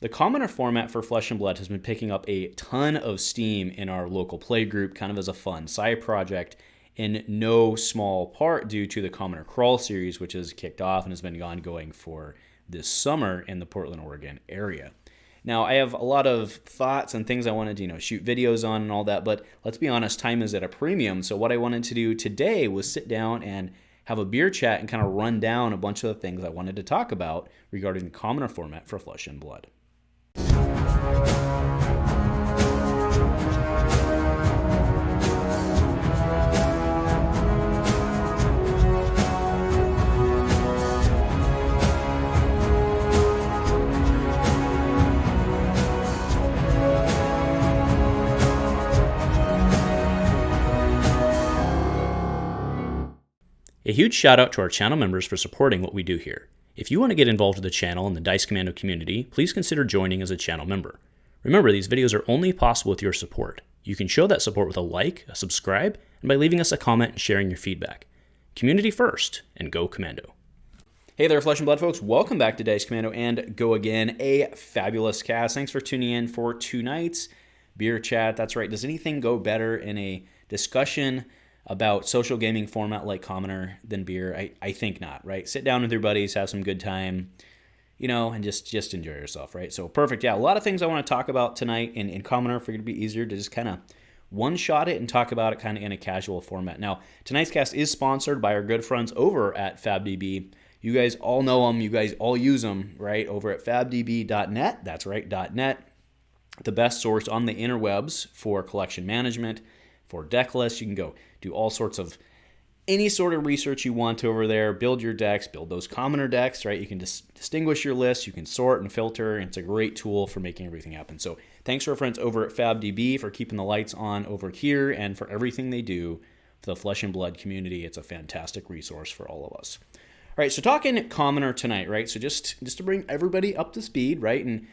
The commoner format for Flesh and Blood has been picking up a ton of steam in our local play group, kind of as a fun side project, in no small part due to the Commoner Crawl series, which has kicked off and has been ongoing for this summer in the Portland, Oregon area. Now, I have a lot of thoughts and things I wanted to, shoot videos on and all that, but let's be honest, time is at a premium. So what I wanted to do today was sit down and have a beer chat and kind of run down a bunch of the things I wanted to talk about regarding the commoner format for Flesh and Blood. A huge shout out to our channel members for supporting what we do here. If you want to get involved with the channel and the Dice Commando community, please consider joining as a channel member. Remember, these videos are only possible with your support. You can show that support with a like, a subscribe, and by leaving us a comment and sharing your feedback. Community first, and go Commando. Hey there, Flesh and Blood folks. Welcome back to Dice Commando and Go Again, a fabulous cast. Thanks for tuning in for tonight's beer chat. That's right. Does anything go better in a discussion about social gaming format like Commoner than beer? I think not, right? Sit down with your buddies, have some good time, and just enjoy yourself, right? So perfect. Yeah, a lot of things I want to talk about tonight in Commoner. Figured it'd be easier to just kind of one-shot it and talk about it kind of in a casual format. Now, tonight's cast is sponsored by our good friends over at FabDB. You guys all know them. You guys all use them, right? Over at fabdb.net. That's right, .net. The best source on the interwebs for collection management, for deck lists. You can go do all sorts of any sort of research you want over there. Build your decks, build those commoner decks, right? You can distinguish your lists, you can sort and filter, and it's a great tool for making everything happen. So thanks to our friends over at FabDB for keeping the lights on over here and for everything they do for the Flesh and Blood community. It's a fantastic resource for all of us. All right, so talking commoner tonight, right? So just to bring everybody up to speed, right? And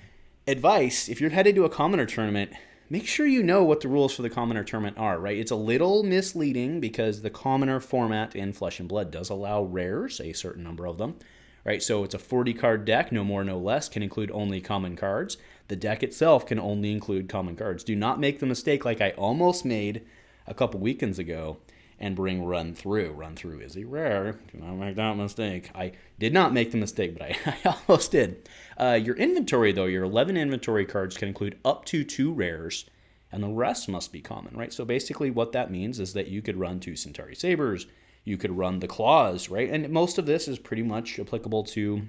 advice, if you're headed to a commoner tournament, make sure you know what the rules for the commoner tournament are, right? It's a little misleading because the commoner format in Flesh and Blood does allow rares, a certain number of them, right? So it's a 40-card deck, no more, no less, can include only common cards. The deck itself can only include common cards. Do not make the mistake like I almost made a couple weekends ago and bring Run Through. Run Through is a rare. Do not make that mistake. I did not make the mistake, but I almost did. Your inventory, though, your 11 inventory cards can include up to 2 rares, and the rest must be common, right? So basically what that means is that you could run 2 Cintauri Sabers, you could run the Claws, right? And most of this is pretty much applicable to,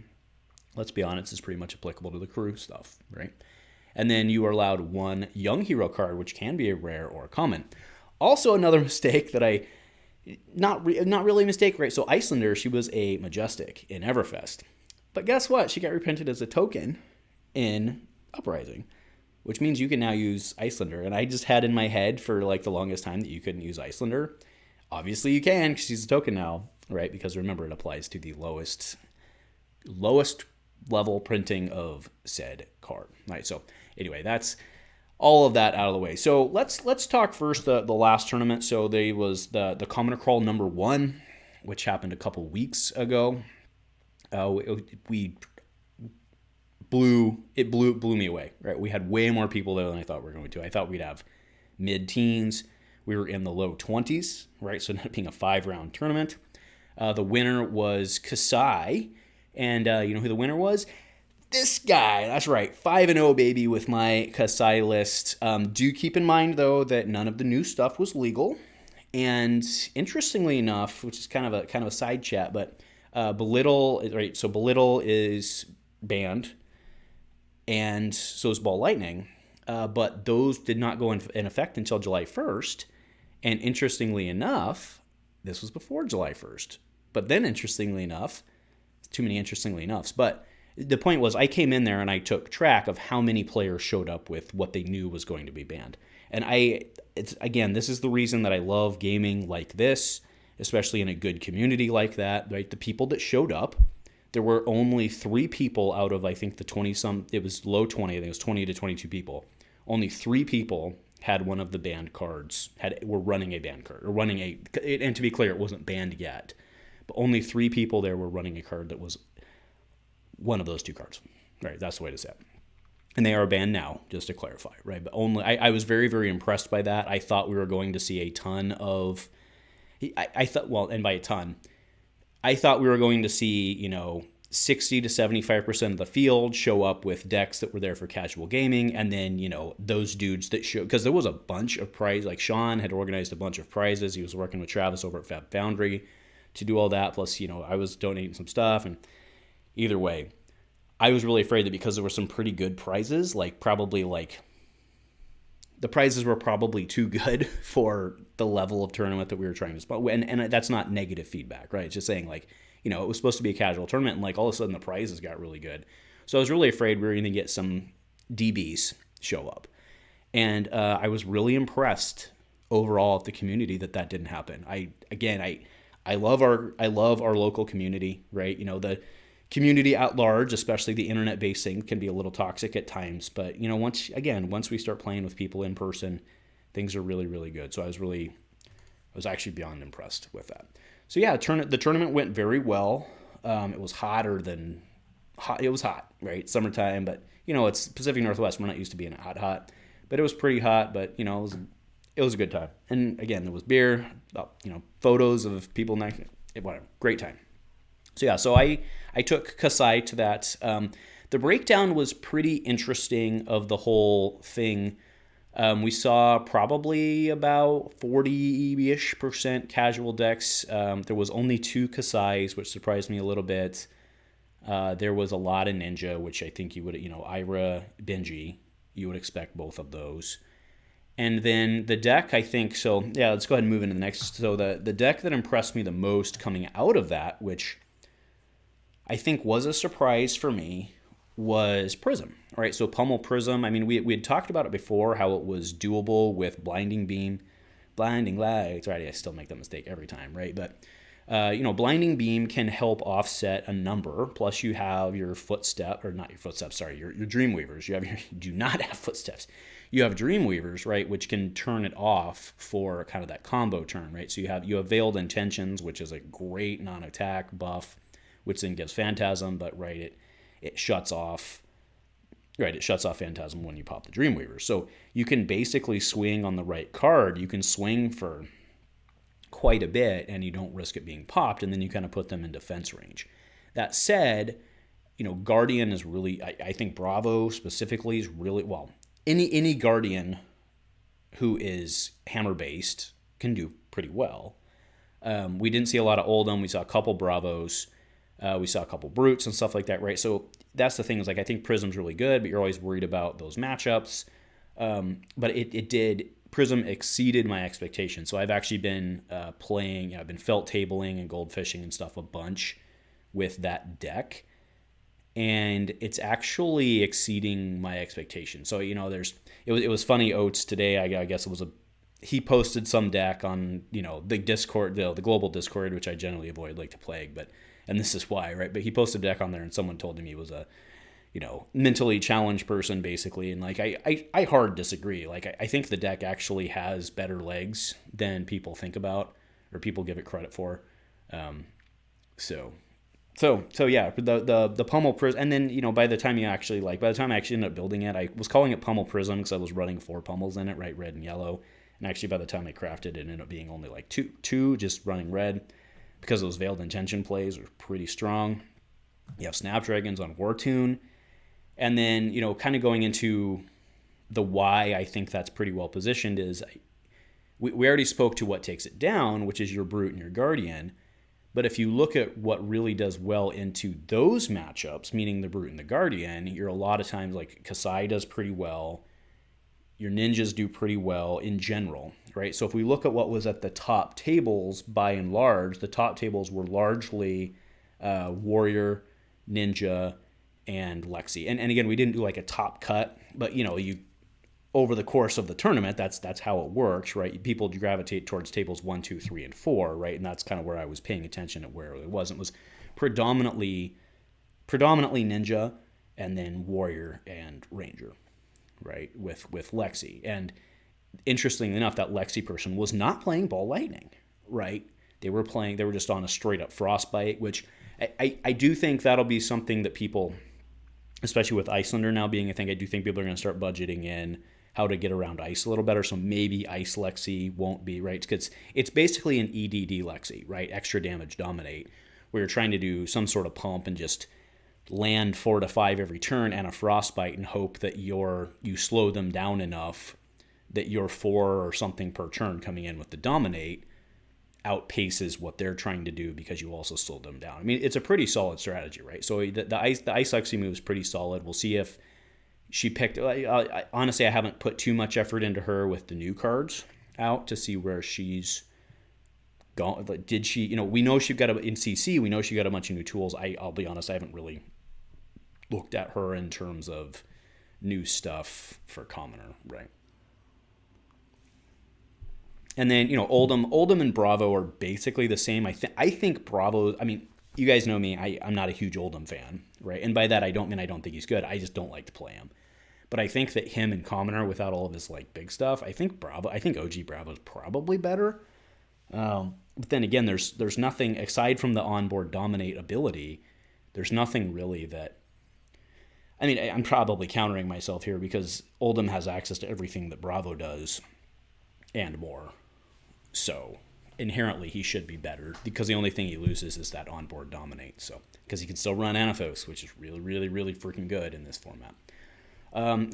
let's be honest, is pretty much applicable to the crew stuff, right? And then you are allowed 1 Young Hero card, which can be a rare or a common. Also another mistake that not really a mistake, right? So Icelander, she was a Majestic in Everfest. But guess what? She got reprinted as a token in Uprising, which means you can now use Icelander. And I just had in my head for like the longest time that you couldn't use Icelander. Obviously you can because she's a token now, right? Because remember, it applies to the lowest level printing of said card, right? So anyway, that's all of that out of the way. So let's talk first the last tournament. So there was the Commoner Crawl number 1, which happened a couple weeks ago. We blew me away, right? We had way more people there than I thought we were going to. I thought we'd have mid-teens. We were in the low 20s, right? So not being a 5-round tournament. The winner was Kassai, and you know who the winner was? This guy, that's right, 5-0 baby with my Kassai list. Do keep in mind though that none of the new stuff was legal, and interestingly enough, which is kind of a side chat, but Belittle, right? So Belittle is banned, and so is Ball Lightning, but those did not go in effect until July 1st. And interestingly enough, this was before July 1st. But then, interestingly enough, too many interestingly enoughs, but the point was I came in there and I took track of how many players showed up with what they knew was going to be banned. And this is the reason that I love gaming like this, especially in a good community like that, right? The people that showed up, there were only 3 people out of, I think, the 20-some, it was low 20, I think it was 20 to 22 people. Only 3 people had one of the banned cards, were running a banned card, or and to be clear, it wasn't banned yet, but only 3 people there were running a card that was one of those 2 cards, right? That's the way to say it. And they are banned now, just to clarify, right? But only I was very, very impressed by that. I thought we were going to see a ton of, I thought, well, and by a ton, I thought we were going to see, 60 to 75% of the field show up with decks that were there for casual gaming. And then, those dudes that show, because there was a bunch of prizes, like Sean had organized a bunch of prizes. He was working with Travis over at Fab Foundry to do all that. Plus, I was donating some stuff. And either way, I was really afraid that because there were some pretty good prizes, the prizes were probably too good for the level of tournament that we were trying to spot. And that's not negative feedback, right? It's just saying it was supposed to be a casual tournament, and all of a sudden the prizes got really good. So I was really afraid we were going to get some DBs show up. And I was really impressed overall at the community that didn't happen. I love our local community, right? The community at large, especially the internet-based thing, can be a little toxic at times. But, once we start playing with people in person, things are really, really good. So I was actually beyond impressed with that. So yeah, the tournament went very well. It was hotter than hot. It was hot, right? Summertime, but, it's Pacific Northwest. We're not used to being hot. But it was pretty hot, but, it was a good time. And again, there was beer, photos of people. Whatever. Great time. So yeah, so I took Kassai to that. The breakdown was pretty interesting of the whole thing. We saw probably about 40-ish% casual decks. There was only 2 Kassais, which surprised me a little bit. There was a lot of Ninja, which I think you would, Ira, Benji, you would expect both of those. And then the deck, I think, so yeah, let's go ahead and move into the next. So the deck that impressed me the most coming out of that, which I think was a surprise for me, was Prism. All right, so Pummel Prism. I mean, we had talked about it before, how it was doable with Blinding Beam, Blinding Lights. Right, I still make that mistake every time, right? But Blinding Beam can help offset a number. Plus, you have your Footstep, or not your Footsteps. Sorry, your Dreamweavers. You do not have Footsteps. You have Dreamweavers, right, which can turn it off for kind of that combo turn, right? So you have Veiled Intentions, which is a great non-attack buff, which then gives Phantasm, but right, it shuts off. Right, it shuts off Phantasm when you pop the Dreamweaver. So you can basically swing on the right card. You can swing for quite a bit, and you don't risk it being popped, and then you kind of put them in defense range. That said, Guardian is really, I think Bravo specifically is really, well, any Guardian who is hammer-based can do pretty well. We didn't see a lot of Oldhim. We saw a couple Bravos. We saw a couple Brutes and stuff like that, right? So that's the thing is, I think Prism's really good, but you're always worried about those matchups. But Prism exceeded my expectations. So I've actually been playing, I've been felt tabling and goldfishing and stuff a bunch with that deck. And it's actually exceeding my expectations. So, it was funny, Oates today, I guess it was he posted some deck on, the Discord, the global Discord, which I generally avoid like to plague, and this is why, right? But he posted a deck on there, and someone told him he was a, mentally challenged person, basically. And I hard disagree. I think the deck actually has better legs than people think about, or people give it credit for. So yeah, the Pummel Prism, and then by the time I actually ended up building it, I was calling it Pummel Prism because I was running 4 pummels in it, right, red and yellow. And actually, by the time I crafted it, ended up being only two just running red, because those Veiled Intention plays are pretty strong. You have Snapdragons on Wartune, and then kind of going into the why I think that's pretty well positioned is we already spoke to what takes it down, which is your Brute and your Guardian. But if you look at what really does well into those matchups, meaning the Brute and the Guardian, you're a lot of times Kassai does pretty well. Your ninjas do pretty well in general, right? So if we look at what was at the top tables, by and large, the top tables were largely Warrior, Ninja, and Lexi. And again, we didn't do a top cut, but you over the course of the tournament, that's how it works, right? People gravitate towards tables 1, 2, 3, and 4, right? And that's kind of where I was paying attention at where it was. It was predominantly Ninja, and then Warrior and Ranger, right, with Lexi. And interestingly enough, that Lexi person was not playing Ball Lightning, right? They were just on a straight up Frostbite, which I do think that'll be something that people especially with Icelander now being a thing. I do think people are going to start budgeting in how to get around ice a little better. So maybe ice Lexi won't be, right? Because it's basically an EDD Lexi, right? Extra damage dominate, where you're trying to do some sort of pump and just land 4 to 5 every turn and a frostbite and hope that you slow them down enough that your 4 or something per turn coming in with the dominate outpaces what they're trying to do because you also slowed them down. I mean, it's a pretty solid strategy, right? So the ice Lexi move is pretty solid. We'll see if she picked. Honestly, I haven't put too much effort into her with the new cards out to see where she's gone. Did she? We know she got in CC. We know she got a bunch of new tools. I'll be honest, I haven't really looked at her in terms of new stuff for commoner, right? And then, Oldhim and Bravo are basically the same. I think Bravo, I mean, you guys know me, I'm not a huge Oldhim fan, right? And by that, I don't mean I don't think he's good. I just don't like to play him. But I think that him and Commoner, without all of his, big stuff, I think OG Bravo is probably better. But then again, there's nothing, aside from the onboard dominate ability, there's nothing really that, I mean, I'm probably countering myself here because Oldhim has access to everything that Bravo does and more. So inherently he should be better because the only thing he loses is that onboard dominate. So because he can still run Anaphos, which is really, really, really freaking good in this format.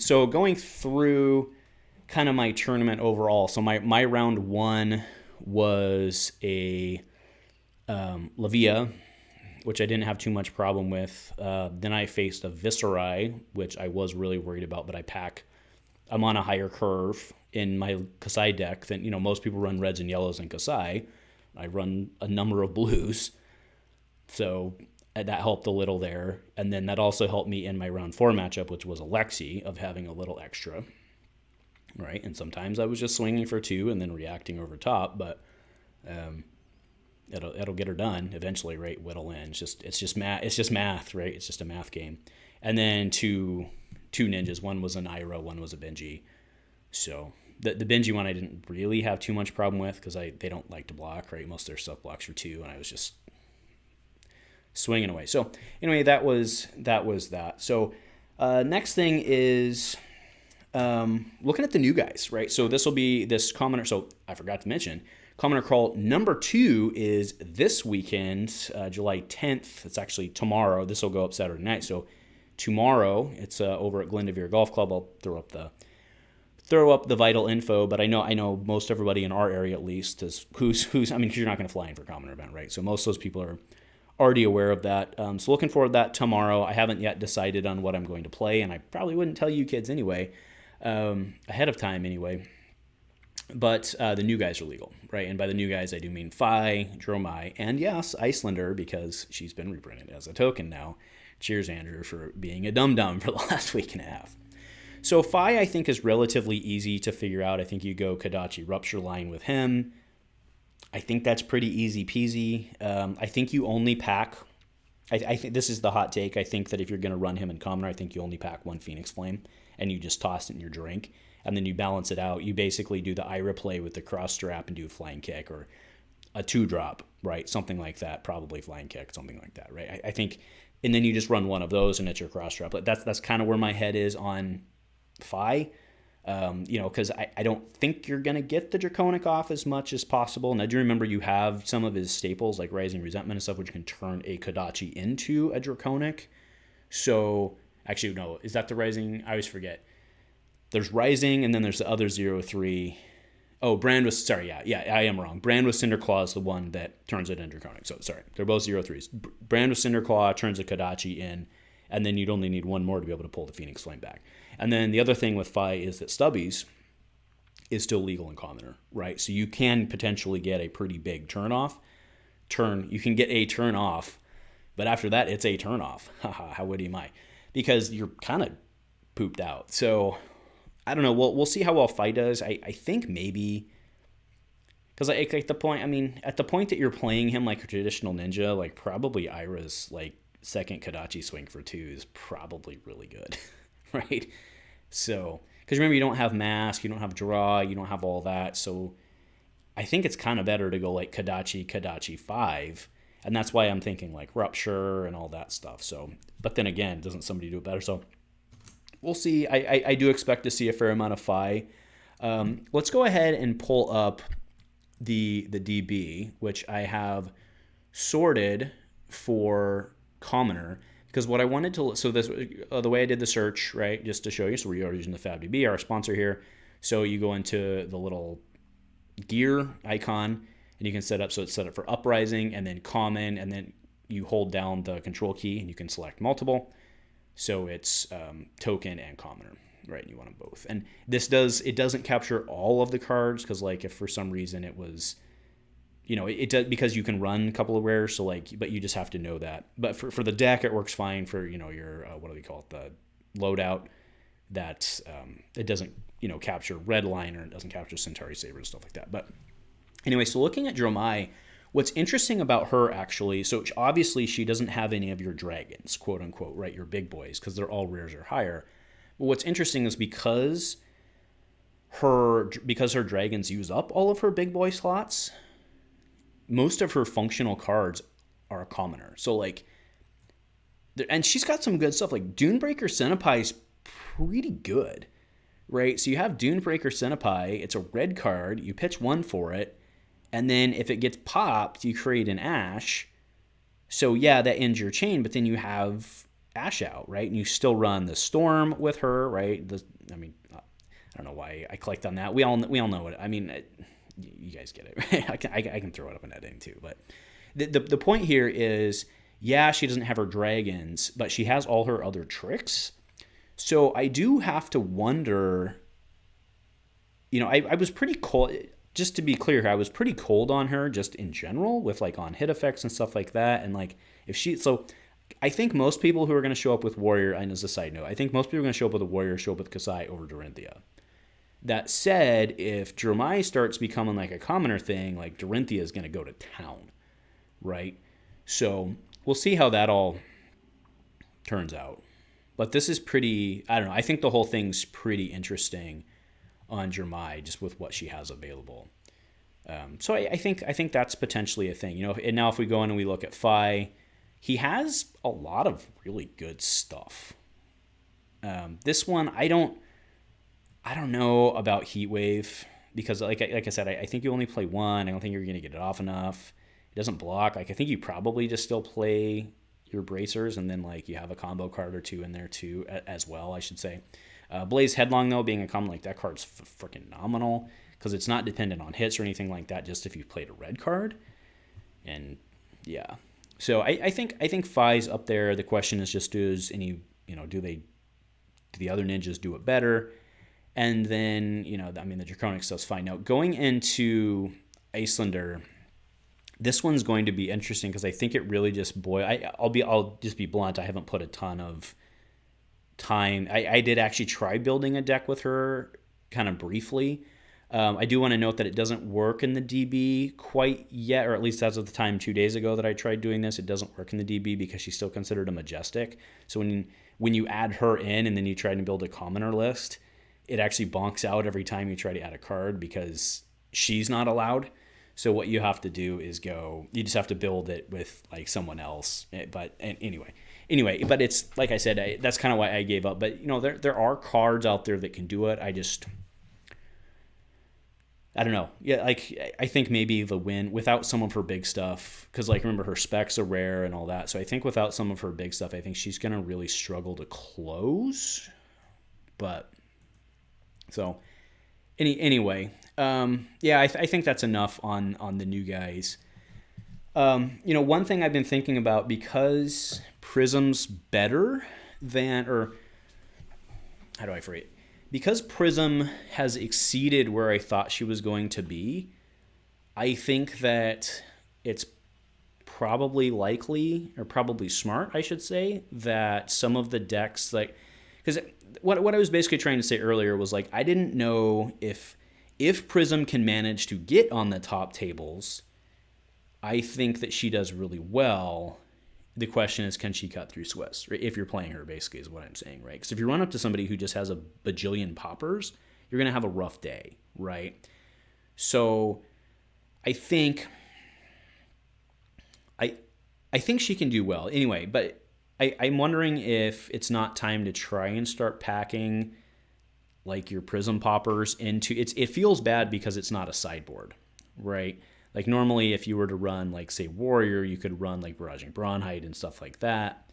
So going through kind of my tournament overall. So my round 1 was a Levia, which I didn't have too much problem with. Then I faced a Viserai, which I was really worried about, but I'm on a higher curve in my Kassai deck than, most people run reds and yellows in Kassai. I run a number of blues. So that helped a little there. And then that also helped me in my round 4 matchup, which was a Lexi, of having a little extra. Right? And sometimes I was just swinging for 2 and then reacting over top, but it'll get her done eventually, right? Whittle in. It's just math, right? It's just a math game. And then two ninjas. One was an Ira, one was a Benji. So the Benji one I didn't really have too much problem with because they don't like to block, right? Most of their stuff blocks for 2, and I was just swinging away. So anyway, that was that. So next thing is looking at the new guys, right? So this will be this commoner. So I forgot to mention, commoner crawl number 2 is this weekend, July 10th. It's actually tomorrow. This will go up Saturday night. So tomorrow, it's over at Glendevere Golf Club. I'll throw up the vital info, but I know most everybody in our area at least is who's I mean, because you're not going to fly in for a commoner event, right? So most of those people are already aware of that. So looking forward to that tomorrow. I haven't yet decided on what I'm going to play, and I probably wouldn't tell you kids anyway, ahead of time anyway. But the new guys are legal, right? And by the new guys, I do mean Fi, Dromai, and yes, Icelander, because she's been reprinted as a token now. Cheers, Andrew, for being a dum-dum for the last week and a half. So Fi, I think, is relatively easy to figure out. I think you go Kodachi Rupture line with him. I think that's pretty easy peasy. I think you only pack... I think this is the hot take. I think that if you're going to run him in commoner, I think you only pack 1 Phoenix Flame, and you just toss it in your drink, and then you balance it out. You basically do the Ira play with the cross strap and do a flying kick, or a 2-drop, right? Something like that. Probably flying kick, something like that, right? I think... And then you just run one of those, and it's your cross strap. But that's kind of where my head is on Fi, because I don't think you're going to get the Draconic off as much as possible. And I do remember you have some of his staples, like Rising Resentment and stuff, which can turn a Kodachi into a Draconic. So, actually, no, is that the Rising? I always forget. There's Rising, and then there's the other 0-3. Oh, Brand was, sorry, yeah, I am wrong. Brand with Cinderclaw is the one that turns it into Draconic. So, sorry, they're both 0-3s. Brand with Cinderclaw turns a Kodachi in, and then you'd only need one more to be able to pull the Phoenix Flame back. And then the other thing with Fi is that Stubbies is still legal in commoner, right? So you can potentially get a pretty big you can get a turn off, but after that, it's a turn off. Haha, how witty am I? Because you're kind of pooped out. So I don't know. We'll see how well Fi does. I think maybe, because at the point that you're playing him like a traditional ninja, like probably Ira's like second Kodachi swing for 2 is probably really good, right? So, because remember, you don't have mask, you don't have draw, you don't have all that. So I think it's kind of better to go like Kodachi 5, And that's why I'm thinking like Rupture and all that stuff. So, but then again, doesn't somebody do it better? So we'll see. I do expect to see a fair amount of Fi. Let's go ahead and pull up the DB, which I have sorted for commoner, because what I wanted to, so this, the way I did the search, right, just to show you, so we are using the FabDB, our sponsor here. So you go into the little gear icon and you can set up, so it's set up for Uprising and then common, and then you hold down the control key and you can select multiple. So it's token and commoner, right? And you want them both. And this doesn't capture all of the cards, because like if for some reason it was, you know, it does, because you can run a couple of rares, so like, but you just have to know that. But for the deck, it works fine for, you know, your, what do we call it, the loadout, that it doesn't, you know, capture red line, or it doesn't capture Cintauri, Saber, and stuff like that. But anyway, so looking at Dromai, what's interesting about her actually, so obviously she doesn't have any of your dragons, quote unquote, right, your big boys, because they're all rares or higher. But what's interesting is because her dragons use up all of her big boy slots, most of her functional cards are a commoner. So like, and she's got some good stuff, like Dunebreaker Centipie is pretty good, right? So you have Dunebreaker Centipie, it's a red card, you pitch 1 for it, and then if it gets popped, you create an Ash. So yeah, that ends your chain, but then you have Ash out, right? And you still run the Storm with her, right? I don't know why I clicked on that. We all know it. I mean, you guys get it, right? I can throw it up in editing too. But the point here is, yeah, she doesn't have her dragons, but she has all her other tricks. So I do have to wonder, you know, I was pretty cold, just to be clear, I was pretty cold on her just in general with like on hit effects and stuff like that. And like if she, so I think most people who are going to show up with Warrior, and as a side note, I think most people are going to show up with a Warrior, show up with Kassai over Dorinthea. That said, if Dromai starts becoming like a commoner thing, like Dorinthea is going to go to town, right? So we'll see how that all turns out. But this is pretty, I don't know, I think the whole thing's pretty interesting on Dromai, just with what she has available. So I think that's potentially a thing. You know, and now if we go in and we look at Fi, he has a lot of really good stuff. This one, I don't know about Heatwave, because like I said, I think you only play 1. I don't think you're going to get it off enough. It doesn't block. Like I think you probably just still play your bracers, and then like you have a combo card or 2 in there too, as well, I should say. Blaze Headlong, though, being a common, like that card's freaking phenomenal, because it's not dependent on hits or anything like that, just if you played a red card. And yeah, so I think Fi's up there. The question is just, does any, you know, do the other ninjas do it better? And then, you know, I mean, the Draconic stuff's fine. Now, going into Icelander, this one's going to be interesting, because I think it really just I'll just be blunt. I haven't put a ton of time. I did actually try building a deck with her kind of briefly. I do want to note that it doesn't work in the DB quite yet, or at least as of the time 2 days ago that I tried doing this, it doesn't work in the DB because she's still considered a Majestic. So when you add her in and then you try to build a commoner list, it actually bonks out every time you try to add a card, because she's not allowed. So what you have to do is you just have to build it with like someone else. But anyway, but it's like I said, that's kind of why I gave up. But you know, there are cards out there that can do it. I don't know. Yeah, like I think maybe the win without some of her big stuff, because like remember her specs are rare and all that. So I think without some of her big stuff, I think she's gonna really struggle to close. But so anyway, yeah, I think that's enough on the new guys. You know, one thing I've been thinking about, because Prism's better than, or how do I phrase it? Because Prism has exceeded where I thought she was going to be, I think that it's probably likely, or probably smart, I should say, that some of the decks, like, because what I was basically trying to say earlier was like, I didn't know if Prism can manage to get on the top tables. I think that she does really well. The question is, can she cut through Swiss? Right? If you're playing her, basically, is what I'm saying, right? Because if you run up to somebody who just has a bajillion poppers, you're going to have a rough day, right? So I think I think she can do well. Anyway, but I'm wondering if it's not time to try and start packing like your Prism poppers into it feels bad because it's not a sideboard, right? Like normally if you were to run like say Warrior, you could run like Barraging Brawnhide and stuff like that,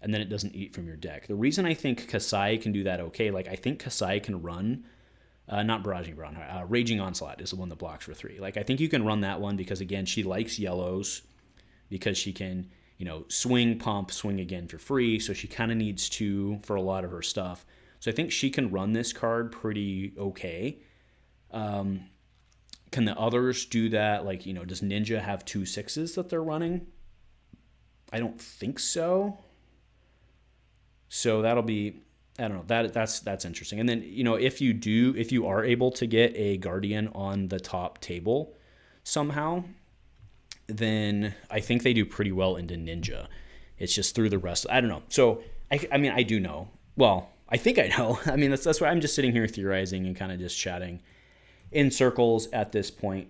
and then it doesn't eat from your deck. The reason I think Kassai can do that okay, like I think Kassai can run not Barraging Brawnhide, Raging Onslaught is the one that blocks for 3. Like I think you can run that one because again she likes yellows because she can, you know, swing, pump, swing again for free, so she kind of needs 2 for a lot of her stuff. So I think she can run this card pretty okay. Can the others do that? Like, you know, does Ninja have 2 6s that they're running? I don't think so. So that'll be, I don't know, that's interesting. And then, you know, if you are able to get a Guardian on the top table somehow, then I think they do pretty well into Ninja. It's just through the rest. I don't know. So I mean, I do know. Well, I think I know. I mean, that's why I'm just sitting here theorizing and kind of just chatting in circles at this point.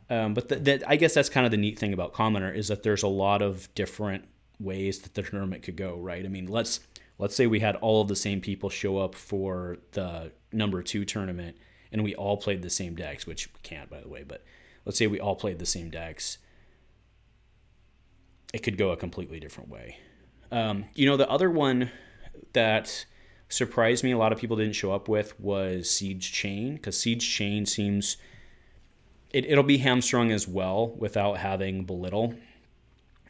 But I guess that's kind of the neat thing about Commoner is that there's a lot of different ways that the tournament could go, right? I mean, let's say we had all of the same people show up for the number 2 tournament and we all played the same decks, which we can't, by the way, but let's say we all played the same decks. It could go a completely different way. You know, the other one that surprised me a lot of people didn't show up with was Siege Chane, because Siege Chane seems it'll be hamstrung as well without having Belittle,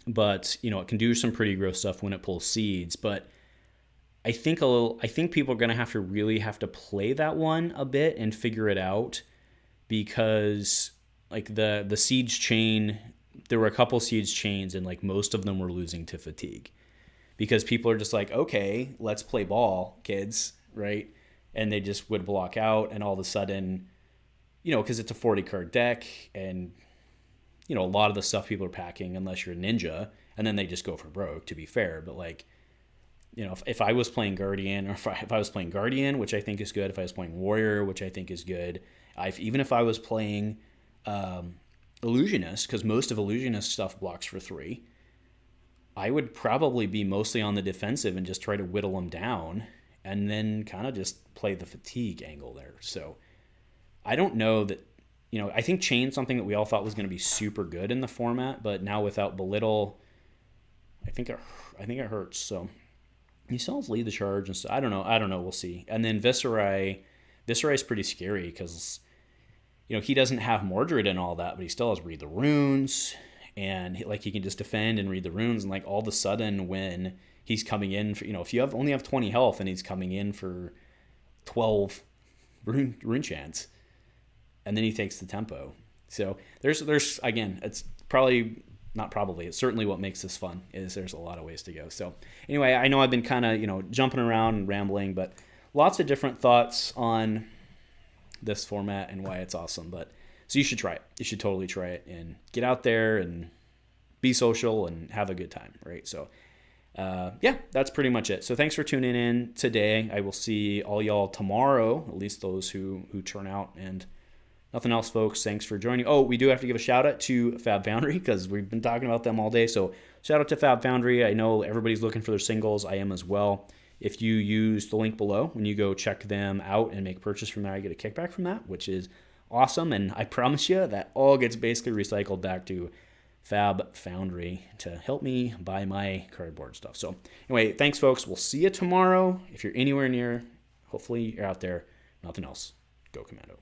but you know it can do some pretty gross stuff when it pulls seeds. But I think people are gonna really have to play that one a bit and figure it out, because like the Siege Chane, there were a couple Siege Chains and like most of them were losing to fatigue. Because people are just like, okay, let's play ball, kids, right? And they just would block out, and all of a sudden, you know, because it's a 40-card deck, and, you know, a lot of the stuff people are packing, unless you're a Ninja, and then they just go for broke, to be fair. But, like, you know, if I was playing Guardian, or if I was playing Guardian, which I think is good, if I was playing Warrior, which I think is good, even if I was playing Illusionist, because most of Illusionist stuff blocks for 3, I would probably be mostly on the defensive and just try to whittle them down and then kind of just play the fatigue angle there. So I don't know that, you know, I think Chane's something that we all thought was going to be super good in the format, but now without Belittle, I think it hurts. So he still has Lead the Charge and stuff. I don't know. We'll see. And then Viserai is pretty scary because, you know, he doesn't have Mordred and all that, but he still has Read the Runes. And he can just defend and read the runes, and like all of a sudden when he's coming in for, you know, if you only have 20 health and he's coming in for 12 rune chants, and then he takes the tempo. So there's again, it's certainly what makes this fun is there's a lot of ways to go. So anyway, I know I've been kind of, you know, jumping around and rambling, but lots of different thoughts on this format and why it's awesome. But so you should try it. You should totally try it and get out there and be social and have a good time, right? So, yeah, that's pretty much it. So thanks for tuning in today. I will see all y'all tomorrow, at least those who turn out. And nothing else, folks. Thanks for joining. Oh, we do have to give a shout out to Fab Foundry because we've been talking about them all day. So shout out to Fab Foundry. I know everybody's looking for their singles. I am as well. If you use the link below, when you go check them out and make a purchase from there, I get a kickback from that, which is awesome. And I promise you that all gets basically recycled back to Fab Foundry to help me buy my cardboard stuff. So anyway, thanks folks. We'll see you tomorrow. If you're anywhere near, hopefully you're out there. Nothing else. Go Commando.